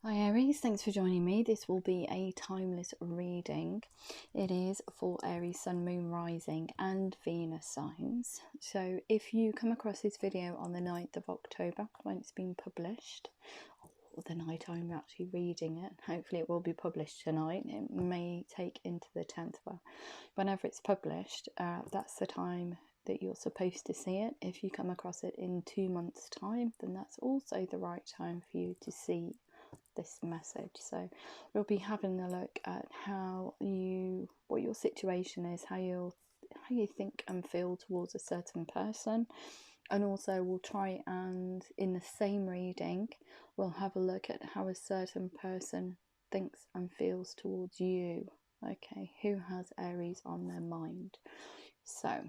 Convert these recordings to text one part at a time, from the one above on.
Hi Aries, thanks for joining me. This will be a timeless reading. It is for Aries, Sun, Moon, Rising and Venus signs. So if you come across this video on the 9th of October when it's been published, or the night I'm actually reading it, hopefully it will be published tonight. It may take into the 10th, but whenever it's published, that's the time that you're supposed to see it. If you come across it in 2 months' time, then that's also the right time for you to see this message. So we'll be having a look at what your situation is, how you think and feel towards a certain person, and also we'll try and in the same reading we'll have a look at how a certain person thinks and feels towards you. Okay, who has Aries on their mind? So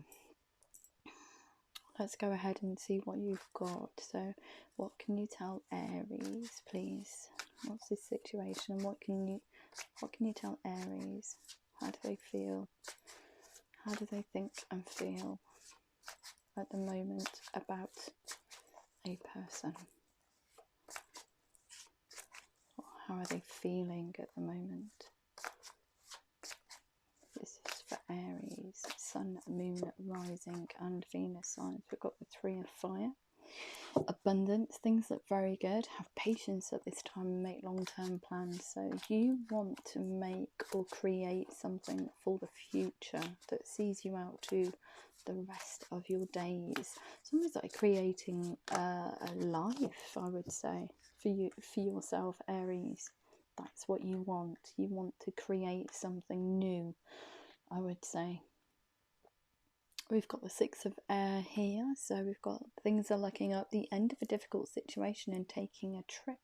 let's go ahead and see what you've got. So what can you tell Aries, please? What's this situation? What can you tell Aries? How do they feel? How do they think and feel at the moment about a person? How are they feeling at the moment? This is for Aries, Sun, Moon, Rising and Venus signs. We've got the 3 of Fire. Abundance, things look very good. Have patience at this time and make long-term plans. So you want to make or create something for the future that sees you out to the rest of your days. It's almost like creating a life, I would say, for yourself, Aries. That's what you want. You want to create something new, I would say. We've got the 6 of Air here, so we've got things are looking up, the end of a difficult situation and taking a trip.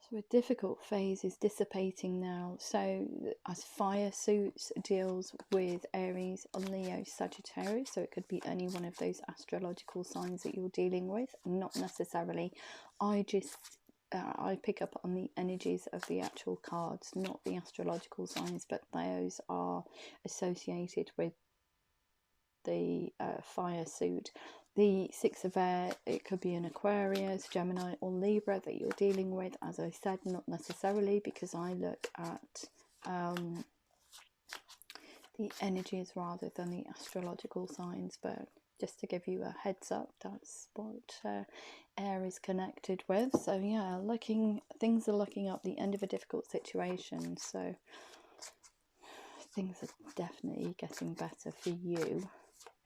So a difficult phase is dissipating now. So as fire suits deals with Aries, Leo, Sagittarius, so it could be any one of those astrological signs that you're dealing with, not necessarily. I pick up on the energies of the actual cards, not the astrological signs, but those are associated with the fire suit. The 6 of Air, it could be an Aquarius, Gemini or Libra that you're dealing with. As I said, not necessarily, because I look at the energies rather than the astrological signs, but just to give you a heads up, that's what Air is connected with. So yeah, things are looking up, the end of a difficult situation. So things are definitely getting better for you,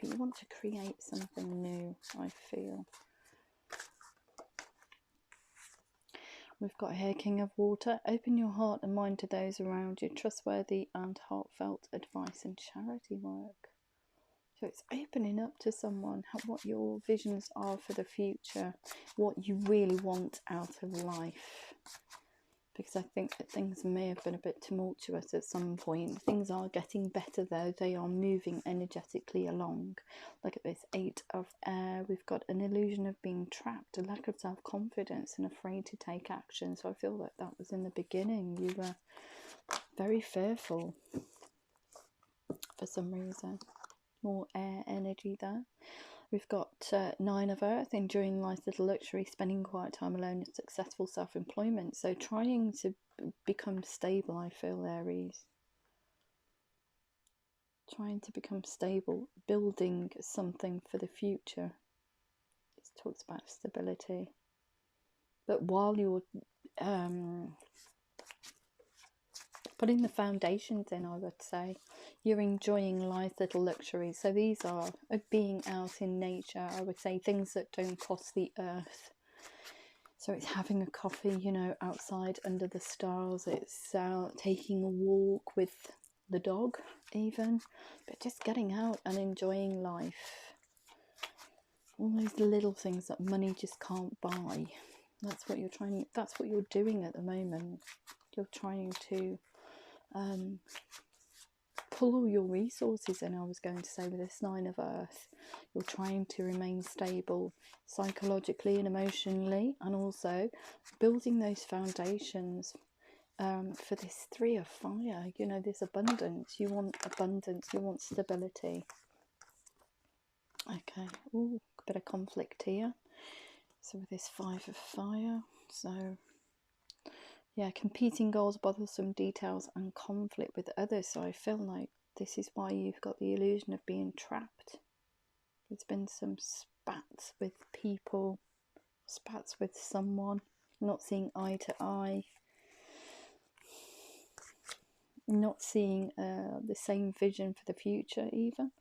but you want to create something new, I feel. We've got here King of Water. Open your heart and mind to those around you. Trustworthy and heartfelt advice and charity work. So it's opening up to someone what your visions are for the future, what you really want out of life. Because I think that things may have been a bit tumultuous at some point. Things are getting better though. They are moving energetically along. Look at this 8 of Air. We've got an illusion of being trapped, a lack of self-confidence and afraid to take action. So I feel like that was in the beginning. You were very fearful for some reason. More air energy there. We've got 9 of Earth, enjoying life's little luxury, spending quiet time alone, and successful self-employment. So trying to become stable, I feel, Aries. Trying to become stable, building something for the future. It talks about stability. But while you're putting the foundations in, I would say, you're enjoying life's little luxuries. So these are being out in nature, I would say, things that don't cost the earth. So it's having a coffee, you know, outside under the stars. It's taking a walk with the dog even, but just getting out and enjoying life. All those little things that money just can't buy. That's what you're doing at the moment. You're trying to pull all your resources in, I was going to say, with this 9 of Earth. You're trying to remain stable psychologically and emotionally, and also building those foundations for this 3 of Fire. You know, this abundance. You want abundance, you want stability. Okay, ooh, a bit of conflict here. So with this 5 of fire, so yeah, competing goals, bothersome details and conflict with others. So I feel like this is why you've got the illusion of being trapped. There's been some spats with people, spats with someone, not seeing eye to eye, not seeing the same vision for the future even.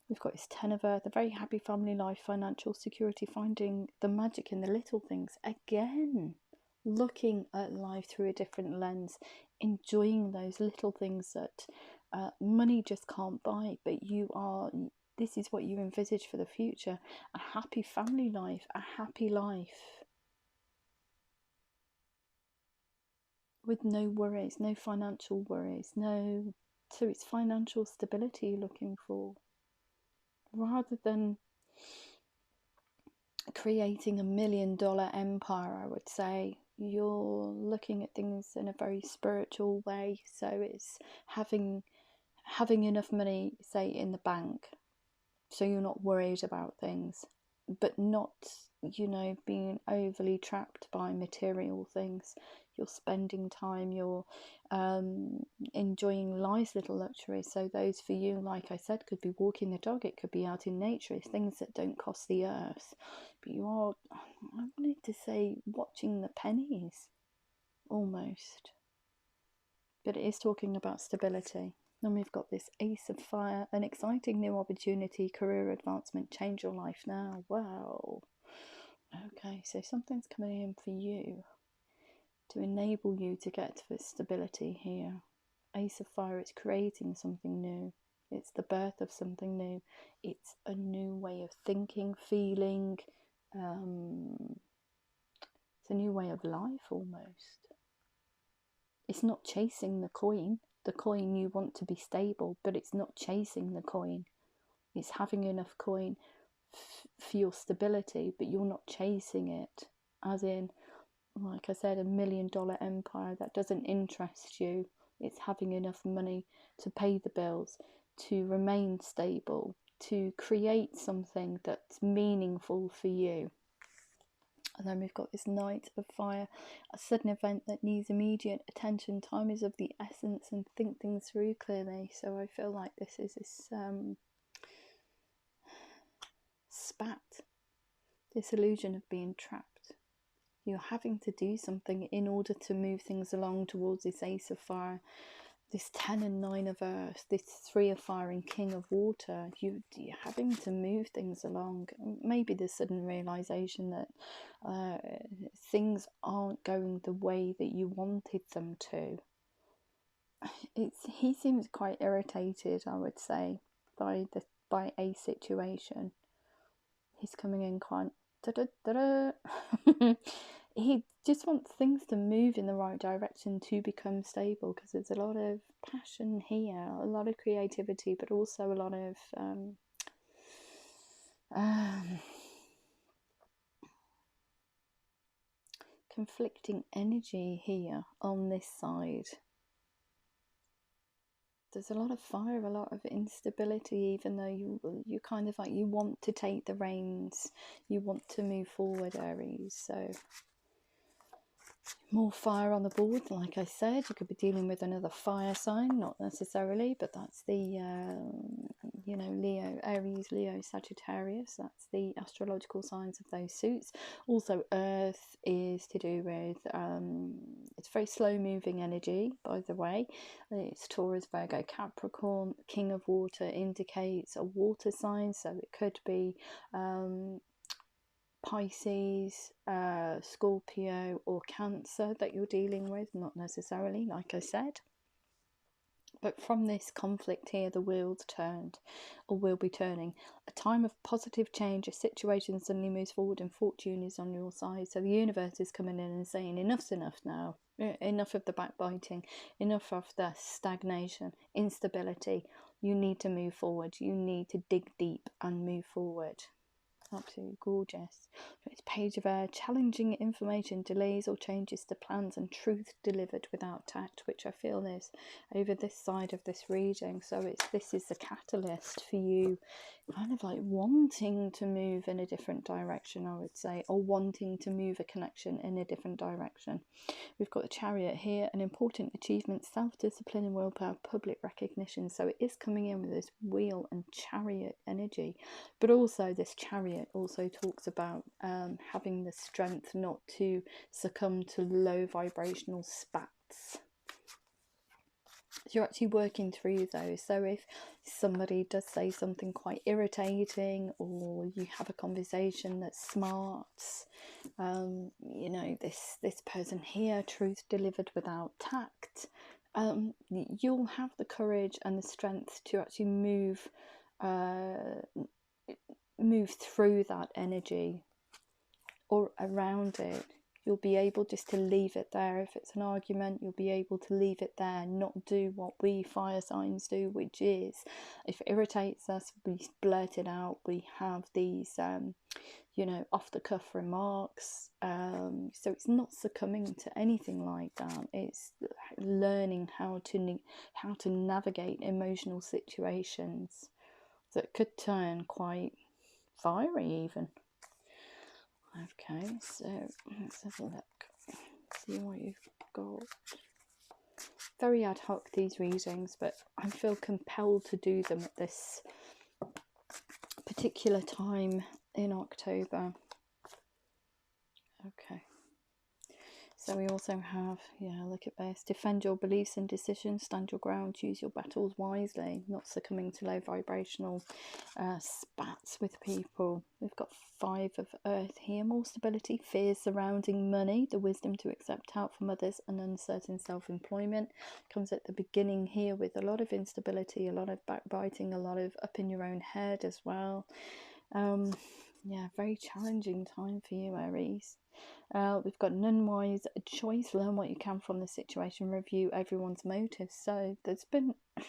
We've got this 10 of Earth, a very happy family life, financial security, finding the magic in the little things. Again, looking at life through a different lens, enjoying those little things that money just can't buy, but this is what you envisage for the future. A happy family life, a happy life. With no worries, no financial worries, no. So it's financial stability you're looking for. Rather than creating $1 million empire, I would say, you're looking at things in a very spiritual way. So it's having enough money, say, in the bank, so you're not worried about things, but not, being overly trapped by material things. You're spending time, you're enjoying life's little luxuries. So those for you, like I said, could be walking the dog, it could be out in nature. It's things that don't cost the earth, but you are, I wanted to say, watching the pennies almost, but it is talking about stability. Then we've got this Ace of Fire, an exciting new opportunity, career advancement, change your life now. Wow. Okay, so something's coming in for you to enable you to get to stability here. Ace of Fire, it's creating something new. It's the birth of something new. It's a new way of thinking, feeling. It's a new way of life almost. It's not chasing the coin. The coin, you want to be stable, but it's not chasing the coin. It's having enough coin for your stability, but you're not chasing it. As in, like I said, $1 million empire, that doesn't interest you. It's having enough money to pay the bills, to remain stable, to create something that's meaningful for you. And then we've got this Knight of Fire, a sudden event that needs immediate attention. Time is of the essence, and think things through clearly. So I feel like this is this spat, this illusion of being trapped. You're having to do something in order to move things along towards this Ace of Fire, this 10 and 9 of Earth, this 3 of Fire and King of Water. You're having to move things along. Maybe the sudden realization that things aren't going the way that you wanted them to. He seems quite irritated, I would say, by a situation. He's coming in quite he just wants things to move in the right direction to become stable, because there's a lot of passion here, a lot of creativity, but also a lot of conflicting energy here on this side. There's a lot of fire, a lot of instability, even though you kind of like, you want to take the reins, you want to move forward, Aries. So more fire on the board. Like I said, you could be dealing with another fire sign, not necessarily, but that's the Leo, Aries, Leo, Sagittarius. That's the astrological signs of those suits. Also, Earth is to do with it's very slow moving energy, by the way. It's Taurus, Virgo, Capricorn. King of Water indicates a water sign, so it could be Pisces, Scorpio or Cancer that you're dealing with, not necessarily, like I said. But from this conflict here, the wheels turned, or will be turning. A time of positive change, a situation suddenly moves forward and fortune is on your side. So the universe is coming in and saying, enough's enough now. Enough of the backbiting, enough of the stagnation, instability. You need to move forward. You need to dig deep and move forward. Absolutely gorgeous. It's page of air, challenging information, delays or changes to plans, and truth delivered without tact, which I feel is over this side of this reading. So this is the catalyst for you kind of like wanting to move in a different direction, I would say, or wanting to move a connection in a different direction. We've got the Chariot here, an important achievement, self-discipline and willpower, public recognition. So it is coming in with this wheel and chariot energy, but also this Chariot also talks about having the strength not to succumb to low vibrational spats. You're actually working through those. So if somebody does say something quite irritating, or you have a conversation that smarts, you know, this person here, truth delivered without tact, you'll have the courage and the strength to actually move through that energy or around it. You'll be able just to leave it there. If it's an argument, you'll be able to leave it there, not do what we fire signs do, which is, if it irritates us, we blurt it out. We have these, you know, off-the-cuff remarks. So it's not succumbing to anything like that. It's learning how to navigate emotional situations that could turn quite fiery even. Okay, so let's have a look, see what you've got. Very ad hoc, these readings, but I feel compelled to do them at this particular time in October. Okay, so we also have, yeah, look at this, defend your beliefs and decisions, stand your ground, choose your battles wisely, not succumbing to low vibrational spats with people. We've got 5 of Earth here, more stability, fears surrounding money, the wisdom to accept help from others, and uncertain self-employment. Comes at the beginning here with a lot of instability, a lot of backbiting, a lot of up in your own head as well. Yeah, very challenging time for you, Aries. We've got an unwise choice, learn what you can from the situation, review everyone's motives. So there's been, I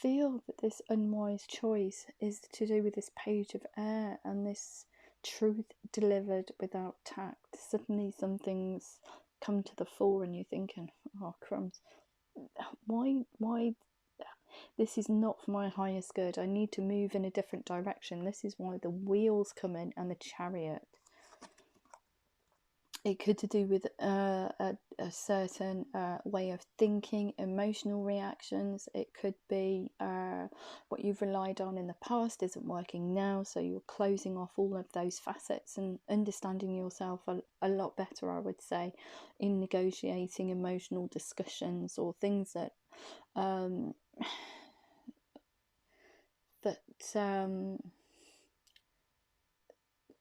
feel that this unwise choice is to do with this page of air and this truth delivered without tact. Suddenly something's come to the fore and you're thinking, oh crumbs, why this is not for my highest good. I need to move in a different direction. This is why the wheels come in and the Chariot. It could to do with a certain way of thinking, emotional reactions. It could be what you've relied on in the past isn't working now, so you're closing off all of those facets and understanding yourself a lot better, I would say, in negotiating emotional discussions or things that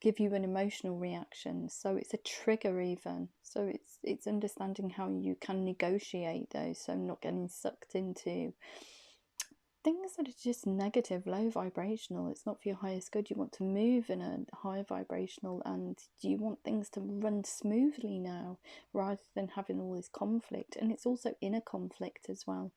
give you an emotional reaction. So it's a trigger even. So it's understanding how you can negotiate those, so not getting sucked into things that are just negative, low vibrational. It's not for your highest good. You want to move in a high vibrational, and you want things to run smoothly now rather than having all this conflict. And it's also inner conflict as well.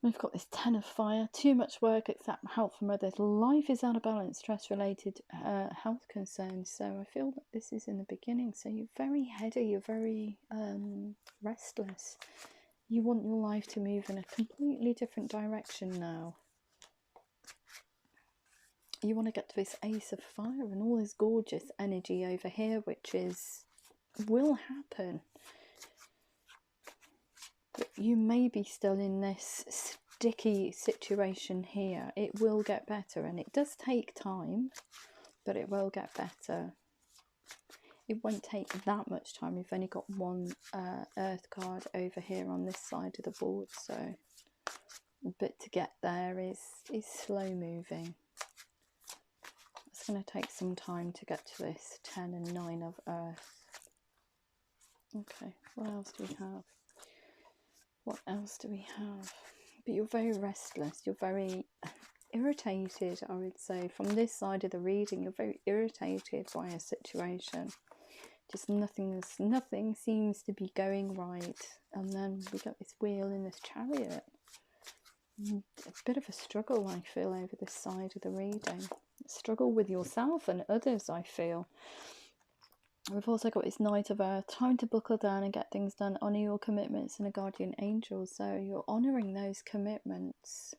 We've got this 10 of fire, too much work, accept help from others. Life is out of balance, stress-related health concerns. So I feel that this is in the beginning. So you're very heady, you're very restless. You want your life to move in a completely different direction now. You want to get to this Ace of Fire and all this gorgeous energy over here, which will happen. But you may be still in this sticky situation here. It will get better, and it does take time, but it will get better. It won't take that much time. We've only got one Earth card over here on this side of the board, so but to get there is slow moving. It's going to take some time to get to this 10 and 9 of Earth. Okay, what else do we have? What else do we have? But you're very restless. You're very irritated, I would say. From this side of the reading, you're very irritated by a situation. Just nothing seems to be going right. And then we got this wheel in this Chariot. A bit of a struggle, I feel, over this side of the reading. struggle with yourself and others, I feel. We've also got this Knight of Earth, time to buckle down and get things done, honour your commitments and a guardian angel. So you're honouring those commitments,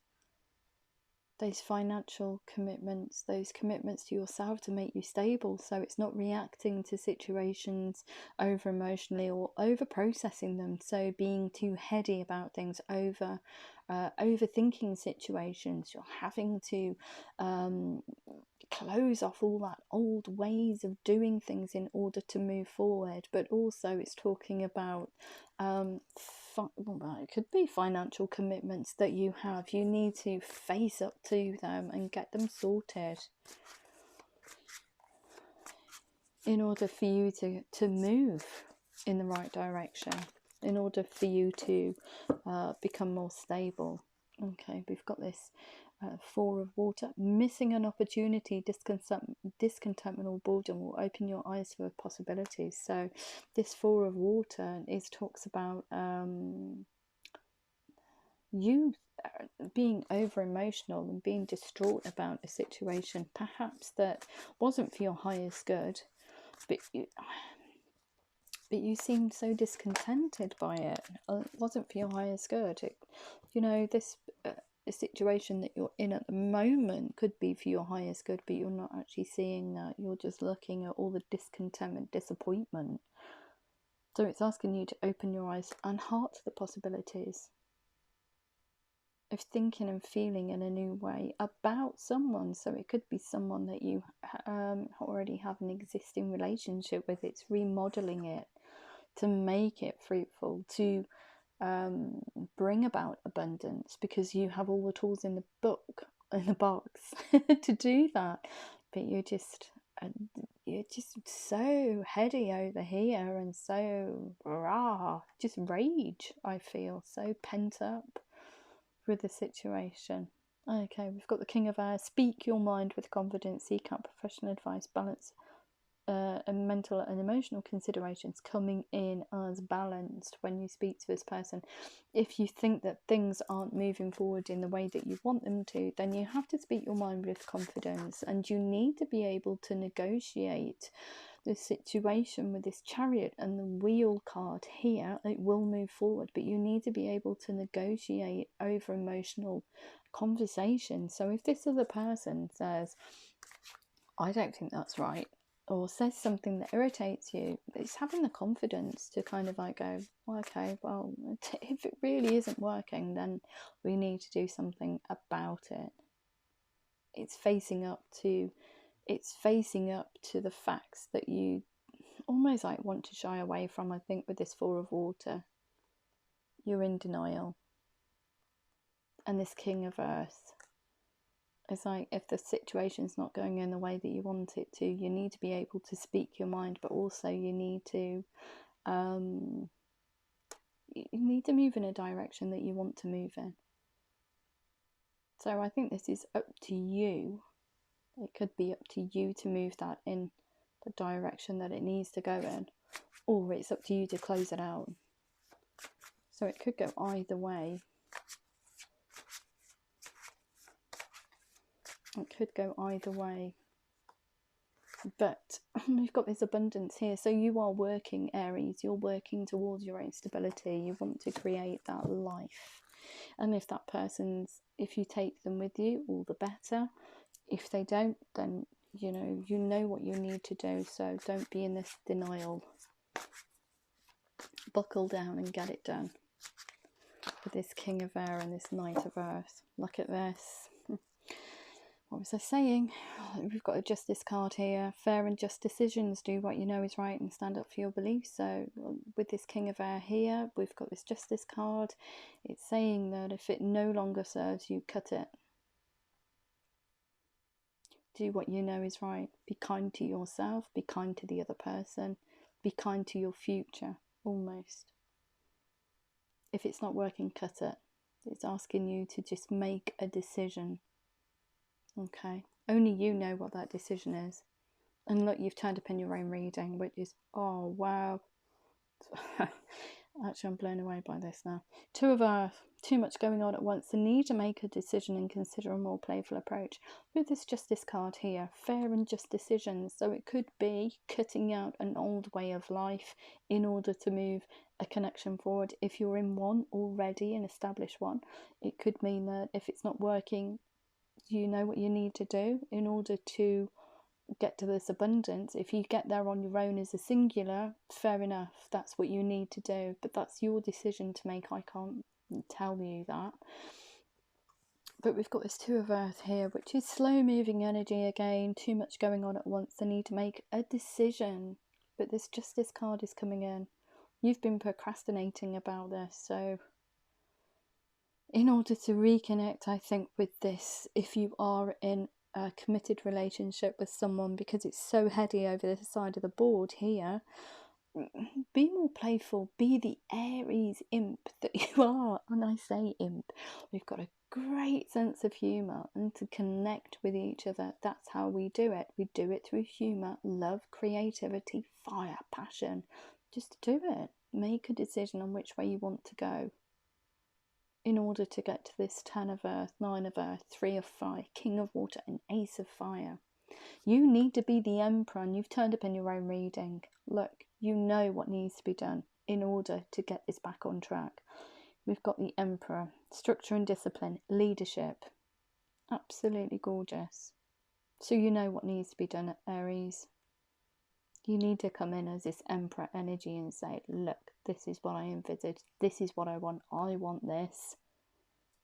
those financial commitments, those commitments to yourself to make you stable, so it's not reacting to situations over emotionally or over processing them, so being too heady about things, overthinking situations. You're having to close off all that old ways of doing things in order to move forward. But also it's talking about it could be financial commitments that you have. You need to face up to them and get them sorted in order for you to move in the right direction, in order for you to become more stable. Okay, we've got this Four of Water, missing an opportunity, discontentment or boredom will open your eyes for possibilities. So this Four of Water talks about you being over emotional and being distraught about a situation, perhaps that wasn't for your highest good, but you seemed so discontented by it. It wasn't for your highest good. This the situation that you're in at the moment could be for your highest good, but you're not actually seeing that. You're just looking at all the discontentment, disappointment. So it's asking you to open your eyes and heart to the possibilities of thinking and feeling in a new way about someone. So it could be someone that you already have an existing relationship with. It's remodeling it to make it fruitful, to bring about abundance, because you have all the tools in the box to do that. But you're just so heady over here and so just rage, I feel, so pent up with the situation. Okay, we've got the King of Air. Speak your mind with confidence, seek out professional advice, balance and mental and emotional considerations coming in as balanced when you speak to this person. If you think that things aren't moving forward in the way that you want them to, then you have to speak your mind with confidence, and you need to be able to negotiate the situation with this Chariot and the Wheel card here. It will move forward, but you need to be able to negotiate over emotional conversations. So if this other person says, I don't think that's right, or says something that irritates you, it's having the confidence to kind of like go, okay, well, if it really isn't working, then we need to do something about it. It's facing up to the facts that you almost like want to shy away from. I think with this Four of Water, you're in denial. And this King of Earth, it's like, if the situation's not going in the way that you want it to, you need to be able to speak your mind, but also you need to move in a direction that you want to move in. So I think this is up to you. It could be up to you to move that in the direction that it needs to go in, or it's up to you to close it out. So it could go either way. It could go either way. But we've got this abundance here. So you are working, Aries. You're working towards your own stability. You want to create that life. And if that if you take them with you, all the better. If they don't, then you know what you need to do. So don't be in this denial. Buckle down and get it done. With this King of Air and this Knight of Earth. Look at this. What was I saying? We've got a Justice card here. Fair and just decisions. Do what you know is right and stand up for your beliefs. So with this King of Air here, we've got this Justice card. It's saying that if it no longer serves you, cut it. Do what you know is right. Be kind to yourself. Be kind to the other person. Be kind to your future, almost. If it's not working, cut it. It's asking you to just make a decision. Okay, only you know what that decision is. And look, you've turned up in your own reading, which is, oh wow. Actually, I'm blown away by this now. Two of Earth. Too much going on at once. The need to make a decision and consider a more playful approach. With this Justice card here, fair and just decisions. So it could be cutting out an old way of life in order to move a connection forward. If you're in one already, an established one, it could mean that if it's not working, you know what you need to do in order to get to this abundance. If you get there on your own as a singular, fair enough, that's what you need to do, but that's your decision to make. I can't tell you that. But we've got this Two of Earth here, which is slow moving energy again, too much going on at once. They need to make a decision, but this Justice card is coming in. You've been procrastinating about this, so in order to reconnect, I think, with this, if you are in a committed relationship with someone, because it's so heady over the side of the board here, be more playful, be the Aries imp that you are. And I say imp, we've got a great sense of humour, and to connect with each other, that's how we do it. We do it through humour, love, creativity, fire, passion. Just do it. Make a decision on which way you want to go in order to get to this 10 of Earth, 9 of Earth, 3 of Fire, King of Water, and Ace of Fire. You need to be the Emperor, and you've turned up in your own reading. Look, you know what needs to be done in order to get this back on track. We've got the Emperor, structure and discipline, leadership. Absolutely gorgeous. So you know what needs to be done, Aries. You need to come in as this Emperor energy and say, look, this is what I envisage. This is what I want. I want this.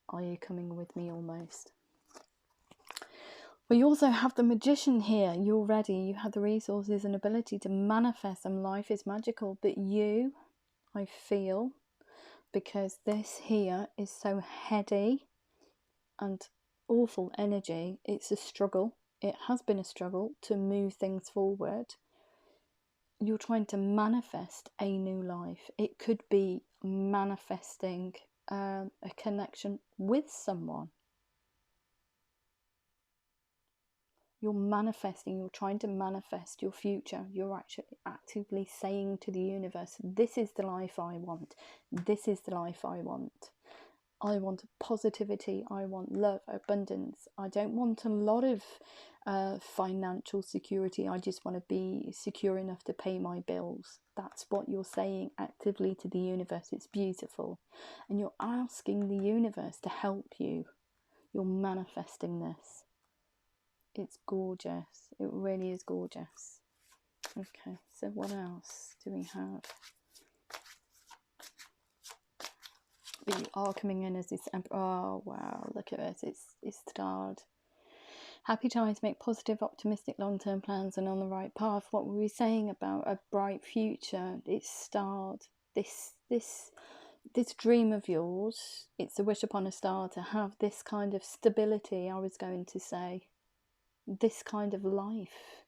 Are you coming with me almost? We also have the Magician here. You're ready. You have the resources and ability to manifest, and life is magical. But you, I feel, because this here is so heady and awful energy, it's a struggle. It has been a struggle to move things forward. You're trying to manifest a new life. It could be manifesting a connection with someone. You're manifesting, you're trying to manifest your future. You're actually actively saying to the universe, this is the life I want. This is the life I want. I want positivity. I want love, abundance. I don't want a lot of financial security. I just want to be secure enough to pay my bills. That's what you're saying actively to the universe. It's beautiful. And you're asking the universe to help you. You're manifesting this. It's gorgeous. It really is gorgeous. Okay, so what else do we have? But you are coming in as this Emperor. Oh wow, look at it. It's starred. Happy times, make positive, optimistic, long-term plans and on the right path. What were we saying about a bright future? It's starred. This dream of yours, it's a wish upon a star to have this kind of stability, I was going to say. This kind of life,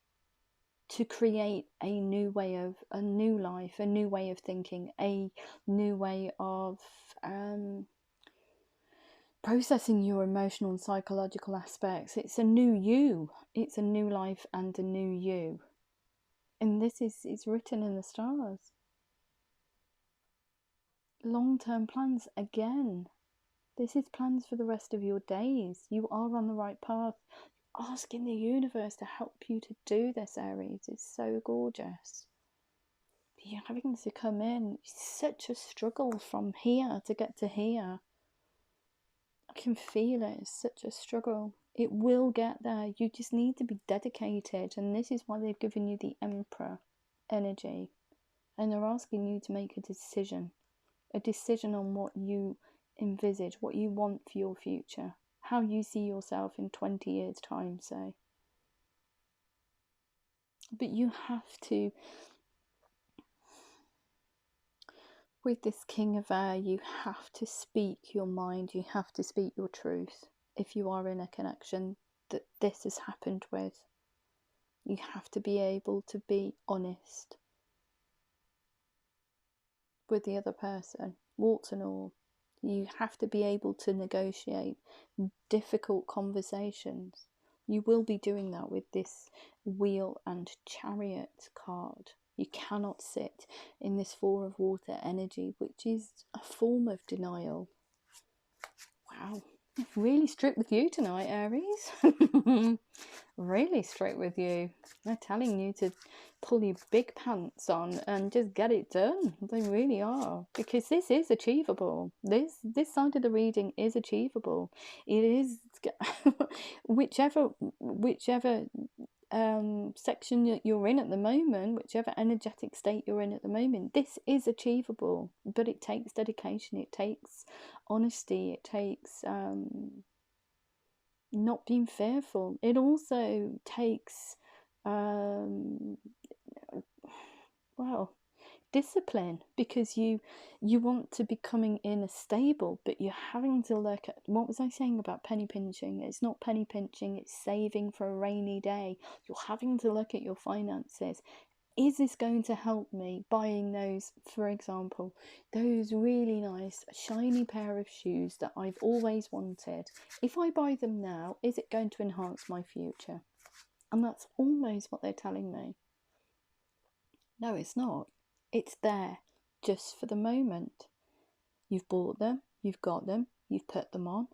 to create a new way of a new life, a new way of thinking, a new way of processing your emotional and psychological aspects. It's a new you. It's a new life and a new you. And this is written in the stars. Long-term plans again. This is plans for the rest of your days. You are on the right path. Asking the universe to help you to do this, Aries. It's so gorgeous. You're having to come in. It's such a struggle from here to get to here. I can feel it. It's such a struggle. It will get there. You just need to be dedicated. And this is why they've given you the Emperor energy. And they're asking you to make a decision. A decision on what you envisage, what you want for your future. How you see yourself in 20 years' time, say. But you have to, with this King of Air, you have to speak your mind, you have to speak your truth. If you are in a connection that this has happened with, you have to be able to be honest with the other person, warts and all. You have to be able to negotiate difficult conversations. You will be doing that with this Wheel and Chariot card. You cannot sit in this Four of Water energy, which is a form of denial. Wow, I've really strict with you tonight, Aries. Really strict with you. They're telling you to pull your big pants on and just get it done. They really are, because this is achievable. This side of the reading is achievable. It is whichever section that you're in at the moment, whichever energetic state you're in at the moment, this is achievable. But it takes dedication, it takes honesty, it takes not being fearful. It also takes well, discipline, because you want to be coming in as stable, but you're having to look at, what was I saying about penny pinching? It's not penny pinching, it's saving for a rainy day. You're having to look at your finances. Is this going to help me buying those, for example, those really nice shiny pair of shoes that I've always wanted? If I buy them now, is it going to enhance my future? And that's almost what they're telling me. No, it's not. It's there just for the moment. You've bought them, you've got them, you've put them on.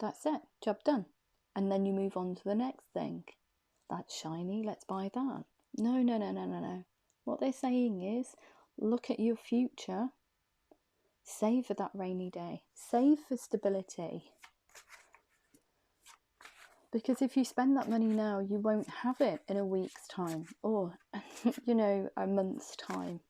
That's it, job done. And then you move on to the next thing. That's shiny, let's buy that. No, no, no, no, no, no. What they're saying is, look at your future. Save for that rainy day. Save for stability. Because if you spend that money now, you won't have it in a week's time, or, you know, a month's time.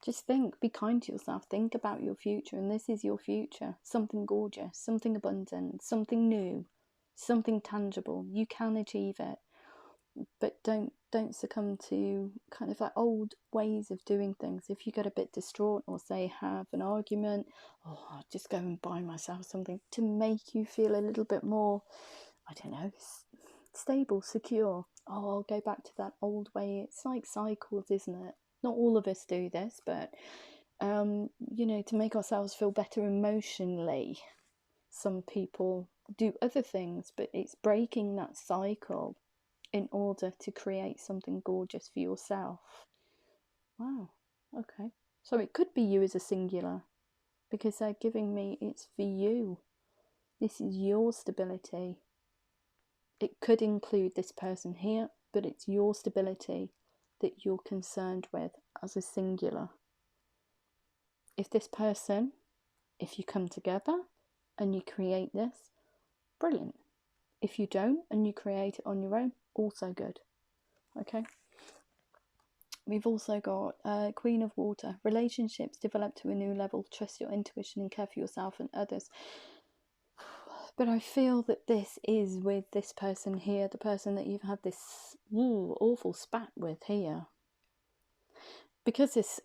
Just think, be kind to yourself, think about your future, and this is your future. Something gorgeous, something abundant, something new, something tangible. You can achieve it, but don't succumb to kind of like old ways of doing things. If you get a bit distraught, or say have an argument, I'll just go and buy myself something to make you feel a little bit more, I don't know, stable, secure. I'll go back to that old way. It's like cycles, isn't it? Not all of us do this, but you know, to make ourselves feel better emotionally, some people do other things, but it's breaking that cycle in order to create something gorgeous for yourself. Wow, okay. So it could be you as a singular, because they're giving me it's for you. This is your stability. It could include this person here, but it's your stability that you're concerned with as a singular. If this person, if you come together and you create this, brilliant. If you don't and you create it on your own, also good. Okay. We've also got Queen of Water. Relationships develop to a new level. Trust your intuition and care for yourself and others. But I feel that this is with this person here, the person that you've had this awful spat with here. Because this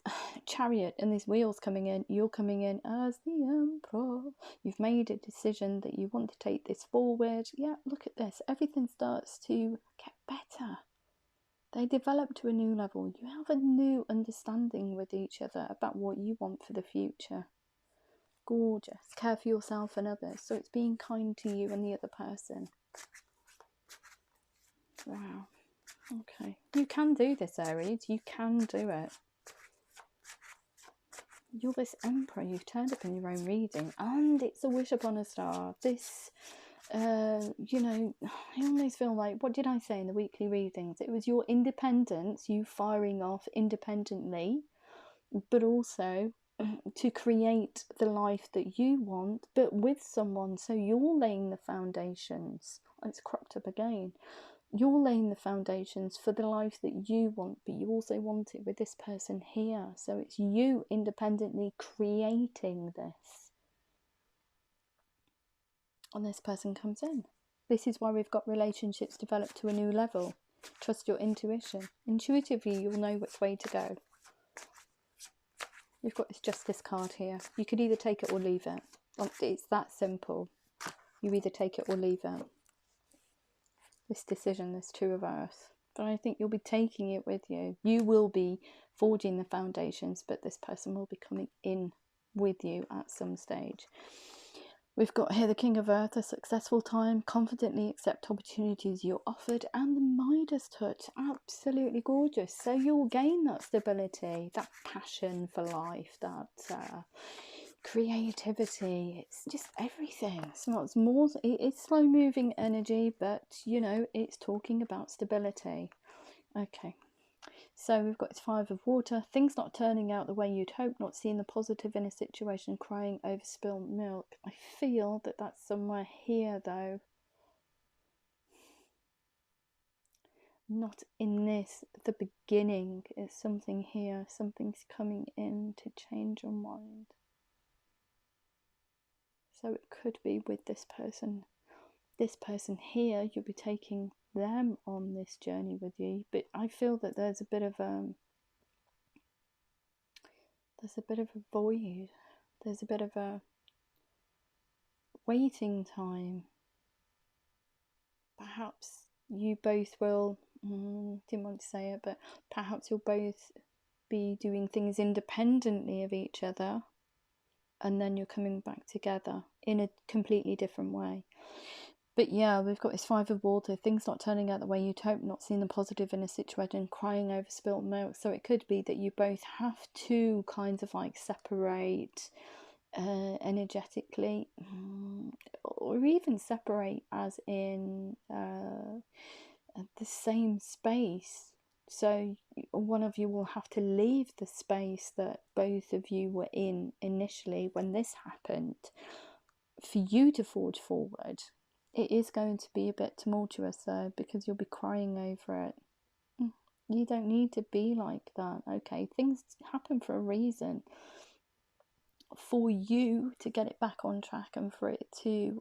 Chariot and these wheels coming in, you're coming in as the Emperor. You've made a decision that you want to take this forward. Yeah, look at this. Everything starts to get better. They develop to a new level. You have a new understanding with each other about what you want for the future. Gorgeous. Care for yourself and others. So it's being kind to you and the other person. Wow. Okay. You can do this, Aries. You can do it. You're this Emperor. You've turned up in your own reading. And it's a wish upon a star. This, you know, I almost feel like, what did I say in the weekly readings? It was your independence, you firing off independently, but also to create the life that you want, but with someone. So you're laying the foundations. It's cropped up again. You're laying the foundations for the life that you want, but you also want it with this person here. So it's you independently creating this. And this person comes in. This is why we've got relationships develop to a new level. Trust your intuition. Intuitively, you'll know which way to go. You've got this Justice card here. You could either take it or leave it. It's that simple. You either take it or leave it. This decision, this Two of Earth. But I think you'll be taking it with you. You will be forging the foundations, but this person will be coming in with you at some stage. We've got here the King of Earth, a successful time, confidently accept opportunities you're offered, and the Midas touch, absolutely gorgeous. So you'll gain that stability, that passion for life, that creativity. It's just everything. So it's more, it's slow moving energy, but you know, it's talking about stability. Okay. So we've got this Five of Water, things not turning out the way you'd hope, not seeing the positive in a situation, crying over spilled milk. I feel that that's somewhere here though. Not in this, the beginning is something here, something's coming in to change your mind. So it could be with this person here, you'll be taking them on this journey with you, but I feel that there's a bit of a void, there's a bit of a waiting time. Perhaps you both will, didn't want to say it, but perhaps you'll both be doing things independently of each other, and then you're coming back together in a completely different way. But yeah, we've got this Five of Water, things not turning out the way you'd hope, not seeing the positive in a situation, crying over spilt milk. So it could be that you both have to kind of like separate energetically, or even separate as in the same space. So one of you will have to leave the space that both of you were in initially when this happened for you to forge forward. It is going to be a bit tumultuous though, because you'll be crying over it. You don't need to be like that, okay? Things happen for a reason. For you to get it back on track and for it to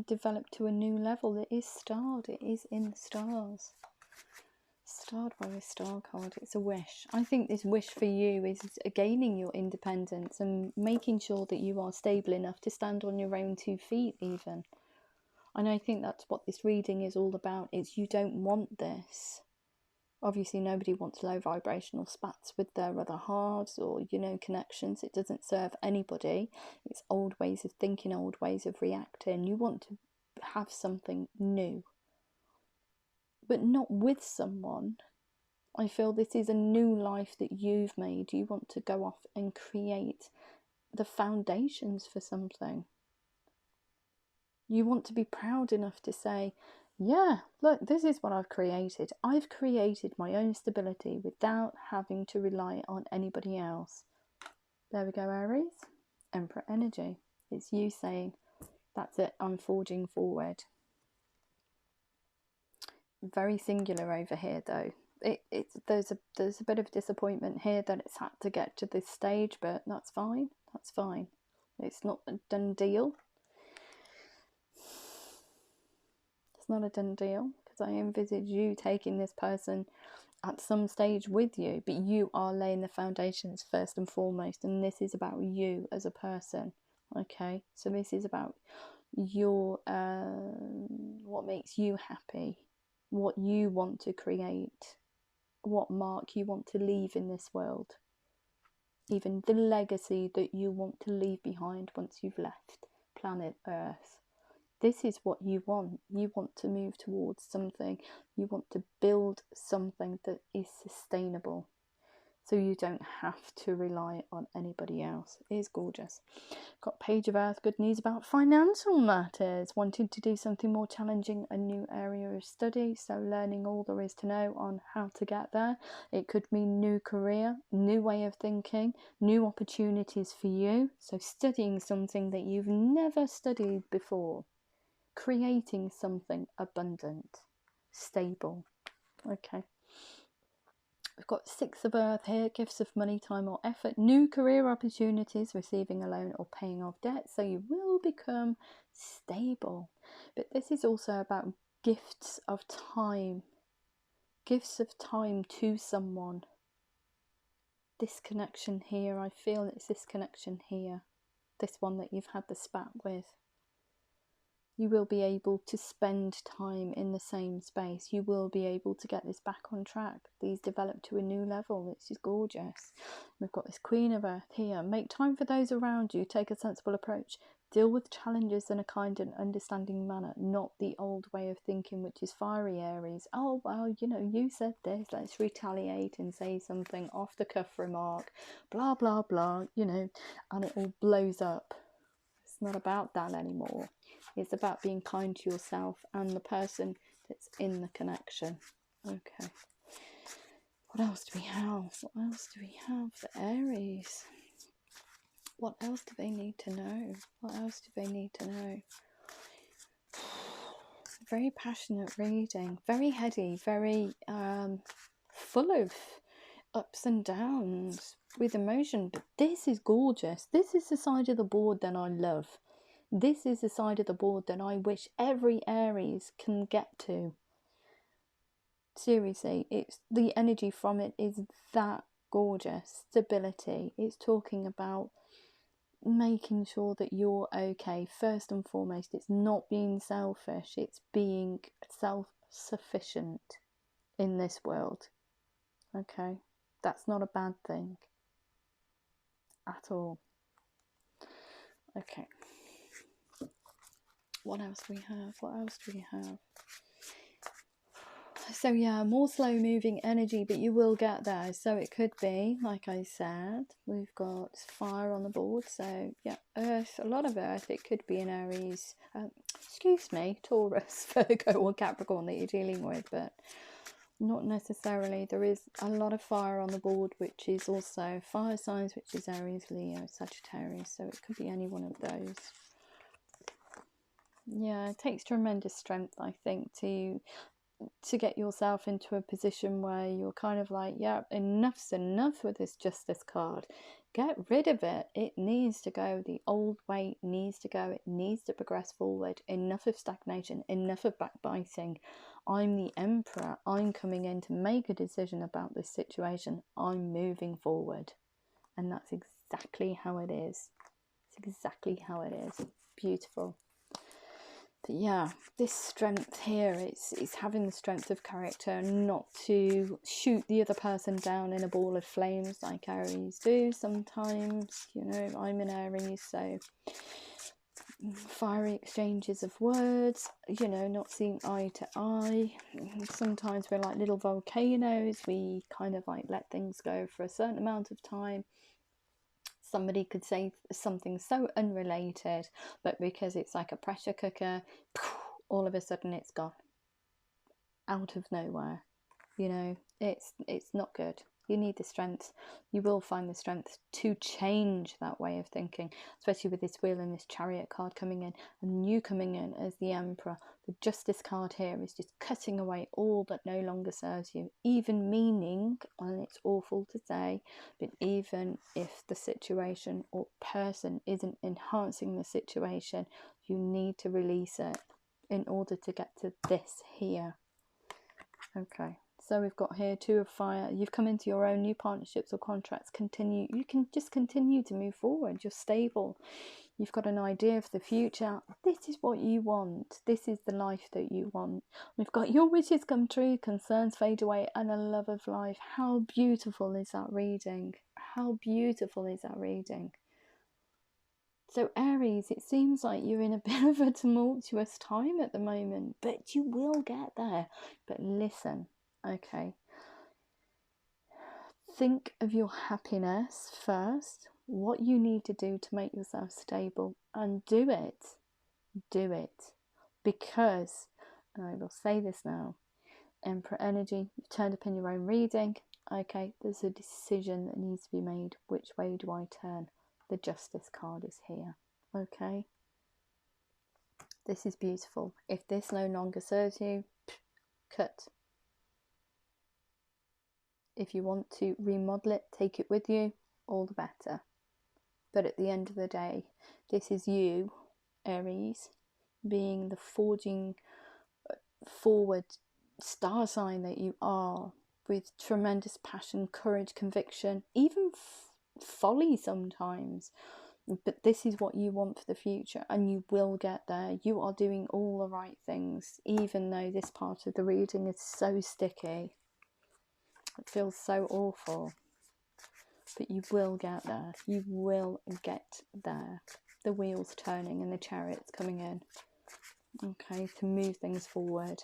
develop to a new level. It is starred, it is in the stars. Starred by a star card, it's a wish. I think this wish for you is gaining your independence and making sure that you are stable enough to stand on your own 2 feet even. And I think that's what this reading is all about, is you don't want this. Obviously nobody wants low vibrational spats with their other halves or, you know, connections. It doesn't serve anybody. It's old ways of thinking, old ways of reacting. You want to have something new, but not with someone. I feel this is a new life that you've made. You want to go off and create the foundations for something. You want to be proud enough to say, yeah, look, this is what I've created. I've created my own stability without having to rely on anybody else. There we go, Aries. Emperor energy. It's you saying, that's it, I'm forging forward. Very singular over here, though. There's a bit of disappointment here that it's had to get to this stage, but that's fine. That's fine. It's not a done deal. It's not a done deal, because I envisage you taking this person at some stage with you, but you are laying the foundations first and foremost, and this is about you as a person. Okay, so this is about your what makes you happy, what you want to create, what mark you want to leave in this world, even the legacy that you want to leave behind once you've left planet Earth. This is what you want. You want to move towards something. You want to build something that is sustainable, so you don't have to rely on anybody else. It is gorgeous. Got Page of Earth, good news about financial matters. Wanting to do something more challenging, a new area of study, so learning all there is to know on how to get there. It could mean new career, new way of thinking, new opportunities for you. So studying something that you've never studied before. Creating something abundant, stable. Okay. We've got Six of Earth here, gifts of money, time or effort, new career opportunities, receiving a loan or paying off debt. So you will become stable. But this is also about gifts of time to someone. This connection here, I feel it's this connection here, this one that you've had the spat with. You will be able to spend time in the same space. You will be able to get this back on track. These develop to a new level. This is gorgeous. We've got this Queen of Earth here. Make time for those around you. Take a sensible approach. Deal with challenges in a kind and understanding manner, not the old way of thinking, which is fiery Aries. Oh, well, you know, you said this, let's retaliate and say something off the cuff remark, blah, blah, blah, you know, and it all blows up. It's not about that anymore. It's about being kind to yourself and the person that's in the connection. Okay. What else do we have? What else do we have for Aries? What else do they need to know? What else do they need to know? Very passionate reading. Very heady. Very full of ups and downs with emotion. But this is gorgeous. This is the side of the board that I love. This is the side of the board that I wish every Aries can get to. Seriously, it's the energy from it is that gorgeous. Stability. It's talking about making sure that you're okay. First and foremost, it's not being selfish. It's being self-sufficient in this world. Okay, that's not a bad thing at all. Okay. What else do we have? What else do we have? So yeah, more slow moving energy, but you will get there. So it could be, like I said, we've got fire on the board. So yeah, earth, a lot of earth. It could be an Aries, Taurus, Virgo or Capricorn that you're dealing with, but not necessarily. There is a lot of fire on the board, which is also fire signs, which is Aries, Leo, Sagittarius. So it could be any one of those. Yeah, it takes tremendous strength, I think, to get yourself into a position where you're kind of like, yeah, enough's enough with this Justice card. Get rid of it. It needs to go. The old way needs to go. It needs to progress forward. Enough of stagnation. Enough of backbiting. I'm the Emperor. I'm coming in to make a decision about this situation. I'm moving forward. And that's exactly how it is. It's exactly how it is. Beautiful. But yeah, this strength here, it's having the strength of character, not to shoot the other person down in a ball of flames like Aries do sometimes. You know, I'm an Aries, so fiery exchanges of words, you know, not seeing eye to eye. Sometimes we're like little volcanoes. We kind of like let things go for a certain amount of time. Somebody could say something so unrelated, but because it's like a pressure cooker, all of a sudden it's gone out of nowhere. You know, it's not good. You need the strength. You will find the strength to change that way of thinking, especially with this wheel and this chariot card coming in, and you coming in as the Emperor. The Justice card here is just cutting away all that no longer serves you, even meaning, and it's awful to say, but even if the situation or person isn't enhancing the situation, you need to release it in order to get to this here. Okay. So we've got here Two of Fire. You've come into your own new partnerships or contracts. Continue. You can just continue to move forward. You're stable. You've got an idea of the future. This is what you want. This is the life that you want. We've got your wishes come true, concerns fade away, and a love of life. How beautiful is that reading? How beautiful is that reading? So Aries, it seems like you're in a bit of a tumultuous time at the moment, but you will get there. But listen. Okay, think of your happiness first, what you need to do to make yourself stable, and do it, because, and I will say this now, Emperor energy, you've turned up in your own reading. Okay, there's a decision that needs to be made. Which way do I turn? The Justice card is here. Okay, this is beautiful. If this no longer serves you, cut. If you want to remodel it, take it with you, all the better. But at the end of the day, this is you, Aries, being the forging forward star sign that you are, with tremendous passion, courage, conviction, even folly sometimes. But this is what you want for the future, and you will get there. You are doing all the right things, even though this part of the reading is so sticky. It feels so awful, but you will get there. You will get there. the wheels turning and the chariots coming in. Okay, to move things forward.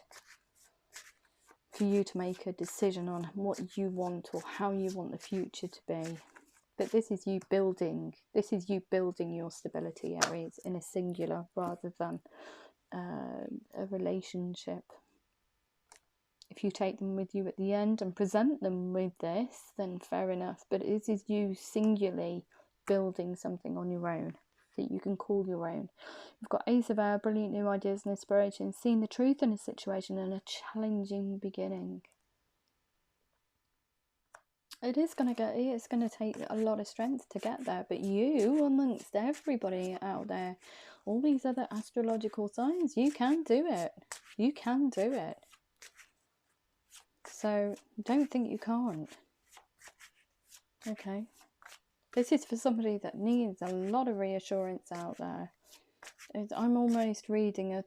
For you to make a decision on what you want or how you want the future to be. But this is you building your stability, Aries, in a singular rather than a relationship. If you take them with you at the end and present them with this, then fair enough. But this is you singularly building something on your own that you can call your own. You've got Ace of Air, brilliant new ideas and inspiration, seeing the truth in a situation and a challenging beginning. It's going to take a lot of strength to get there, but you, amongst everybody out there, all these other astrological signs, you can do it. You can do it. So don't think you can't. Okay. This is for somebody that needs a lot of reassurance out there. I'm almost reading a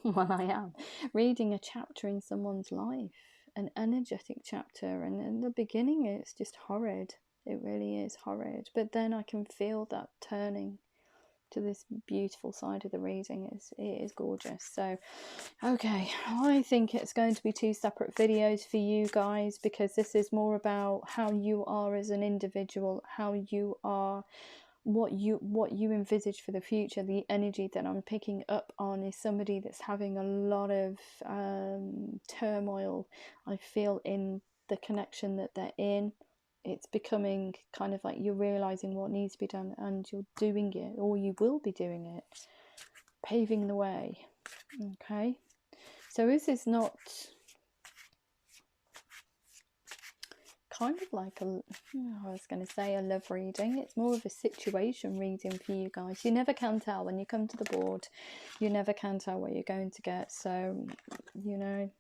well, I am reading a chapter in someone's life, an energetic chapter, and in the beginning it's just horrid. It really is horrid, but then I can feel that turning to this beautiful side of the reading. It is gorgeous. So okay, I think it's going to be 2 separate videos for you guys, because this is more about how you are as an individual, how you are, what you envisage for the future. The energy that I'm picking up on is somebody that's having a lot of turmoil, I feel, in the connection that they're in. It's becoming kind of like you're realizing what needs to be done and you're doing it, or you will be doing it, paving the way. Okay, so this is not kind of like I was going to say a love reading. It's more of a situation reading for you guys. You never can tell when you come to the board. You never can tell what you're going to get. So, you know,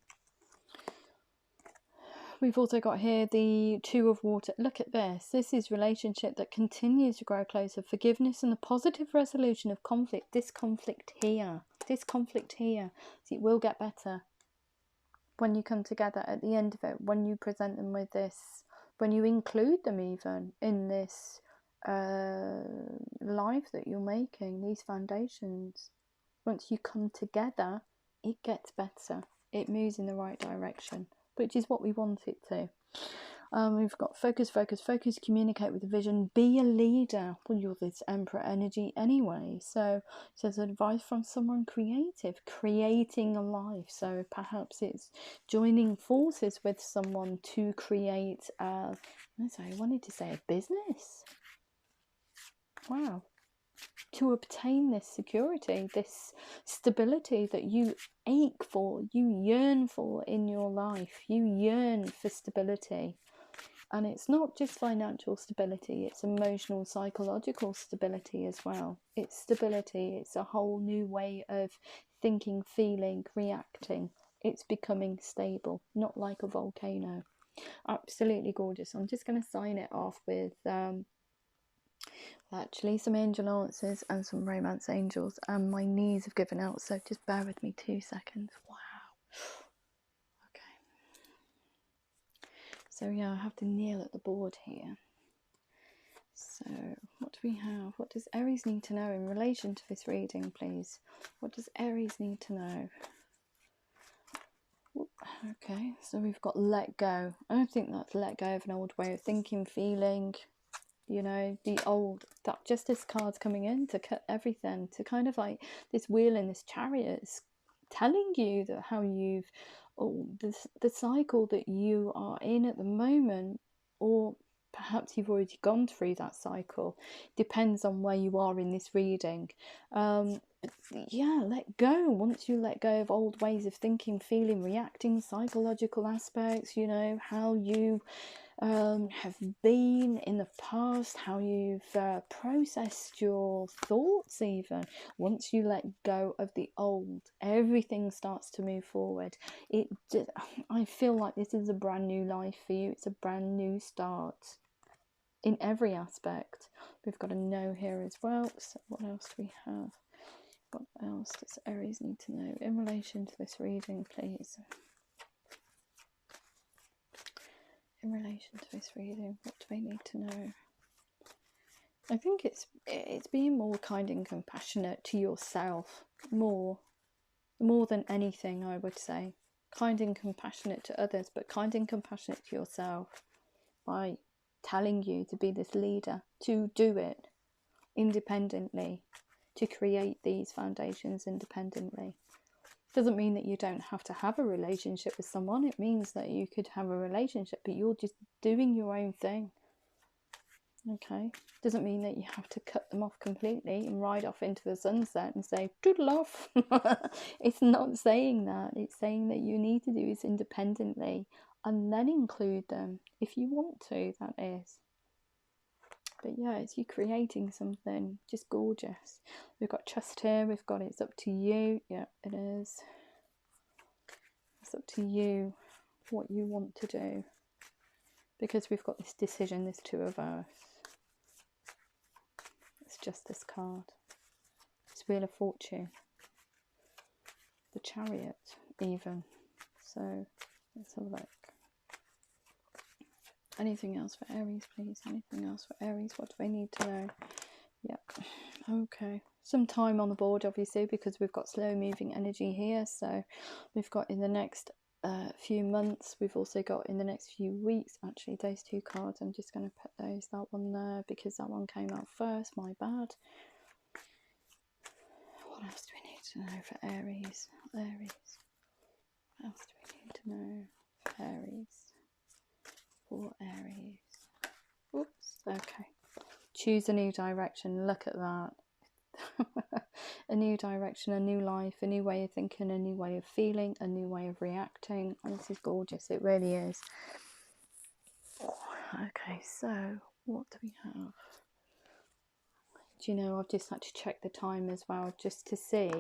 we've also got here the 2 of Water. Look at this. This is relationship that continues to grow closer. Forgiveness and the positive resolution of conflict. This conflict here. So it will get better when you come together at the end of it, when you present them with this, when you include them even in this life that you're making, these foundations. Once you come together, it gets better. It moves in the right direction, which is what we want it to. We've got focus, communicate with a vision, be a leader. Well, you're this Emperor energy anyway. So it says advice from someone creative, creating a life. So perhaps it's joining forces with someone to create I wanted to say a business. Wow. To obtain this security, this stability that you ache for, you yearn for in your life. You yearn for stability. And it's not just financial stability, it's emotional, psychological stability as well. It's stability, it's a whole new way of thinking, feeling, reacting. It's becoming stable, not like a volcano. Absolutely gorgeous. I'm just going to sign it off with actually some angel answers and some romance angels, and my knees have given out, so just bear with me 2 seconds. Wow. So yeah, I have to kneel at the board here. So what do we have? What does Aries need to know in relation to this reading, please? What does Aries need to know? Okay, so we've got let go. I don't think that's let go of an old way of thinking, feeling, you know, the old, that Justice card's coming in to cut everything, to kind of like this wheel in this chariot is telling you that how you've, the cycle that you are in at the moment, or perhaps you've already gone through that cycle, depends on where you are in this reading. Yeah, let go. Once you let go of old ways of thinking, feeling, reacting, psychological aspects, you know, how you have been in the past, how you've processed your thoughts even. Once you let go of the old, everything starts to move forward. I feel like this is a brand new life for you. It's a brand new start in every aspect. We've got a no here as well. So what else do we have? What else does Aries need to know in relation to this reading, please? In relation to this reading, what do they need to know? I think it's being more kind and compassionate to yourself, more than anything, I would say. Kind and compassionate to others, but kind and compassionate to yourself by telling you to be this leader, to do it independently, to create these foundations independently. Doesn't mean that you don't have to have a relationship with someone. It means that you could have a relationship, but you're just doing your own thing. Okay, doesn't mean that you have to cut them off completely and ride off into the sunset and say doodle off. It's not saying that. It's saying that you need to do this independently and then include them if you want to, that is. But yeah, it's you creating something just gorgeous. We've got trust here. We've got it's up to you. Yeah, it is. It's up to you what you want to do, because we've got this decision, this Two of Earth. It's just this card. It's Wheel of Fortune. The Chariot, even. So, let's have a look. Anything else for Aries, please? Anything else for Aries? What do they need to know? Yep. Okay. Some time on the board, obviously, because we've got slow moving energy here. So, we've got in the next few months. We've also got in the next few weeks. Actually, those two cards, I'm just going to put that one there because that one came out first. My bad. What else do we need to know for Aries? Aries. What else do we need to know for Aries? For Aries. Oops. Okay. Choose a new direction. Look at that. A new direction, a new life, a new way of thinking, a new way of feeling, a new way of reacting. Oh, this is gorgeous. It really is. Okay, so what do we have? Do you know, I've just had to check the time as well, just to see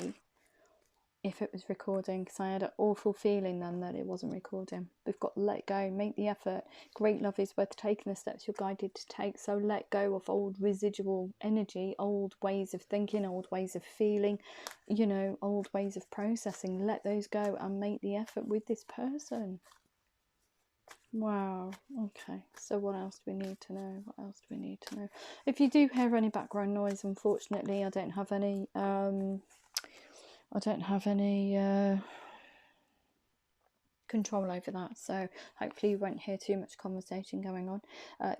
if it was recording, because I had an awful feeling then that it wasn't recording. We've got let go, make the effort. Great love is worth taking the steps you're guided to take. So let go of old residual energy, old ways of thinking, old ways of feeling, you know, old ways of processing. Let those go and make the effort with this person. Wow. Okay, so what else do we need to know? What else do we need to know? If you do hear any background noise, unfortunately I don't have any control over that, so hopefully you won't hear too much conversation going on.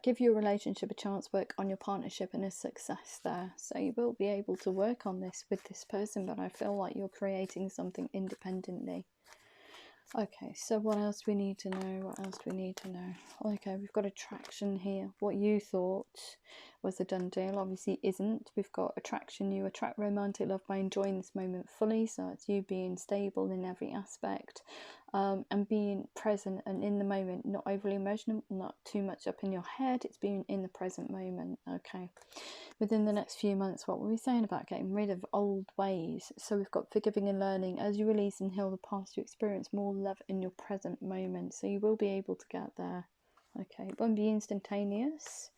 Give your relationship a chance, work on your partnership and a success there. So you will be able to work on this with this person, but I feel like you're creating something independently. Okay, so what else do we need to know? What else do we need to know? Okay, we've got attraction here. What you thought was a done deal obviously isn't. We've got attraction. You attract romantic love by enjoying this moment fully. So it's you being stable in every aspect, and being present and in the moment, not overly emotional, not too much up in your head. It's being in the present moment. Okay. Within the next few months, what were we saying about getting rid of old ways? So we've got forgiving and learning. As you release and heal the past, you experience more love in your present moment. So you will be able to get there. Okay, it won't be instantaneous.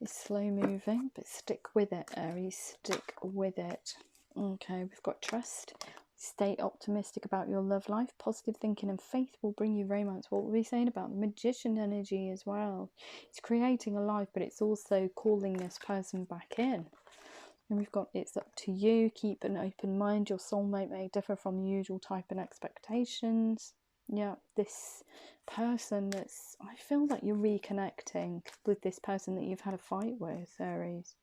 It's slow moving, but stick with it, Aries. Stick with it. Okay, we've got trust. Stay optimistic about your love life. Positive thinking and faith will bring you romance. What were we saying about the magician energy as well? It's creating a life, but it's also calling this person back in. And we've got it's up to you. Keep an open mind. Your soulmate may differ from the usual type and expectations. Yeah, this person that's... I feel like you're reconnecting with this person that you've had a fight with, Aries.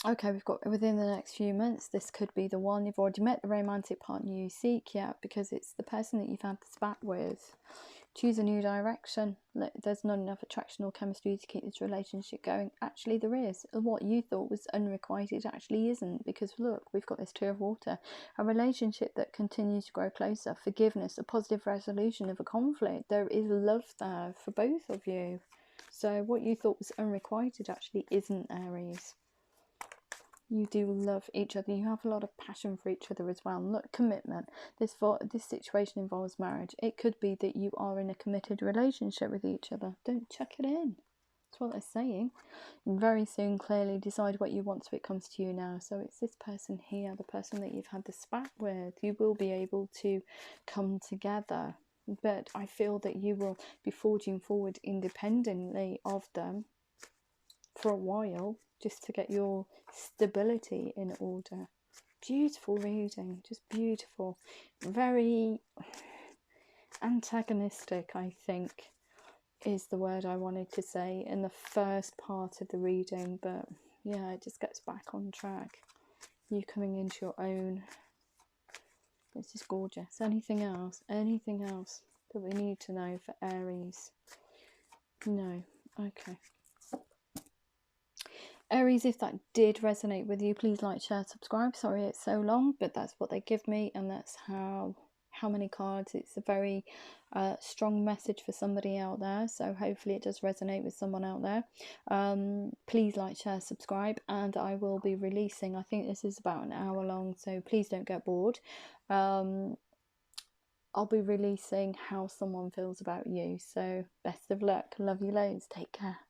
Okay, we've got within the next few months, this could be the one. You've already met the romantic partner you seek, yeah, because it's the person that you've had the spat with. Choose a new direction. There's not enough attraction or chemistry to keep this relationship going. Actually, there is. What you thought was unrequited actually isn't, because look, we've got this Two of Water. A relationship that continues to grow closer. Forgiveness, a positive resolution of a conflict. There is love there for both of you. So what you thought was unrequited actually isn't, Aries. You do love each other. You have a lot of passion for each other as well. Look, commitment. This situation involves marriage. It could be that you are in a committed relationship with each other. Don't chuck it in. That's what they're saying. And very soon, clearly decide what you want so it comes to you now. So it's this person here, the person that you've had the spat with. You will be able to come together. But I feel that you will be forging forward independently of them. for a while, just to get your stability in order. Beautiful reading, just beautiful. Very antagonistic, I think, is the word I wanted to say in the first part of the reading, but yeah, it just gets back on track. You coming into your own. This is gorgeous. Anything else? Anything else that we need to know for Aries? No. Okay. Aries, if that did resonate with you, please like, share, subscribe. Sorry it's so long, but that's what they give me, and that's how many cards. It's a very strong message for somebody out there, so hopefully it does resonate with someone out there. Please like, share, subscribe, and I will be releasing, I think this is about an hour long, so please don't get bored. I'll be releasing how someone feels about you, so best of luck. Love you loads. Take care.